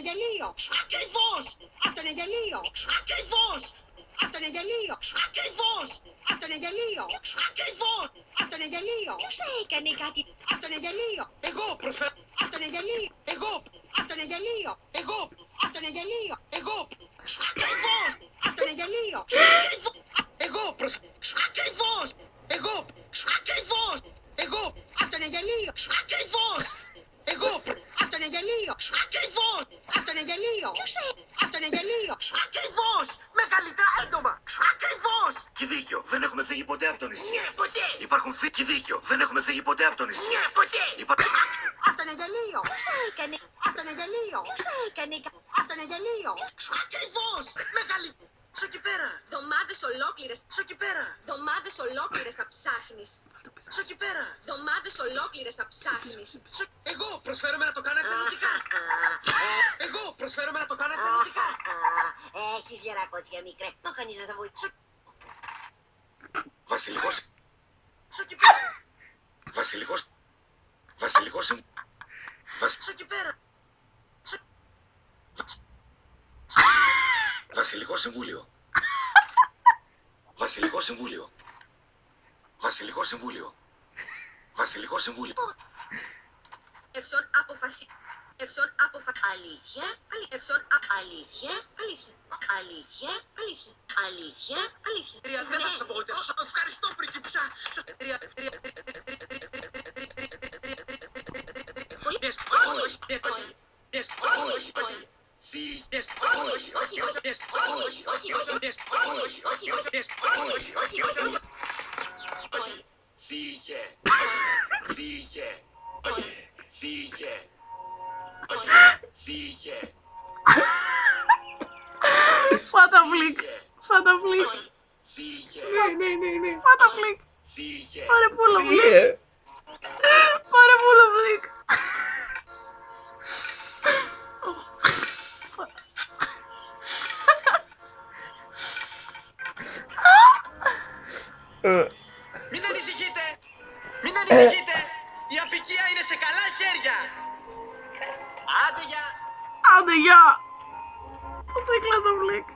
γελίο. Ακριβώς. Αυτό είναι γελίο. Ακριβώς. Αυτό είναι γελίο. Ακριβώς. Αυτό είναι γελίο. Ακριβώς. Αυτό είναι γελίο. Ποιος θα έκανε κάτι? Αυτό είναι γελίο. Εγώ προσφέρω. Αυτό είναι γελίο. Εγώ. Αυτό είναι γελίο. Εγώ. Αυτό είναι γελίο. Εγώ. Ακριβώς. Αυτό είναι γελίο. Ακριβώς. Εγώ προσφέρω. Ακριβώς. Εγώ. Ακριβώς. Εγώ. Αυτό είναι γελίο. Ακριβώς. Εγώ. Αυτό είναι γελίο. Ακριβώς. Αυτό είναι γελίο. Ποιος θα... Αυτό είναι γελίο. Ακριβώς. Μεγαλύτερα έντομα. Ακριβώς. Και δίκιο. Δεν έχουμε φύγει ποτέ από το νησί. Ναι, ποτέ. Υπάρχουν φύγει και δίκιο. Δεν έχουμε φύγει ποτέ από το νησί. Ναι, ποτέ. Αυτό είναι γελίο. Ποιος θα έκανε... Αυτό είναι γελίο. Ποιος θα έκανε... Αυτό είναι γελίο. Ακριβώς. Μεγαλύτερα. Σου εκεί πέρα. Εβδομάδες ολόκληρες... Σου εκεί πέρα. Εβδομάδες ολόκληρες θα ψάχνεις. Σου εκεί πέρα. Εβδομάδες ολόκληρες θα ψάχνεις. Εγώ προσφέρομαι να το κάνω εθελοντικά. Εγώ προσφέρομαι να το κάνω εθελοντικά. Έχεις γερά κότσια μικρέ. Μα κανείς δεν θα βοηθήσει. Βασιλικός. Σου εκεί πέρα. Βασιλικός. Βασιλικός. Σου εκεί πέρα. Βασιλικό Συμβούλιο. Βασιλικό Συμβούλιο. Βασιλικό Συμβούλιο. Βασιλικό Συμβούλιο. Ευσόν αποφασί... Ευσόν Αλήθεια. Ευσόν αλήθεια. Αλήθεια. Αλήθεια. Αλήθεια. Αλήθεια. Αλήθεια. Δεν θα σας απογοητεύσω. Ευχαριστώ πριγκιψά. Φύγε. Φύγε. Φύγε. Φύγε. Φαταφλικ. Φαταφλικ. Φύγε. Ναι. Φαταφλικ. Φύγε. Πάρε πούλο φλικ. Πάρε πούλο φλικ. Μην ανησυχείτε. Μην ανησυχείτε. Η αποικία είναι σε καλά χέρια. Άντε για. Άντε γεια. Πώς έκλασα φλικ.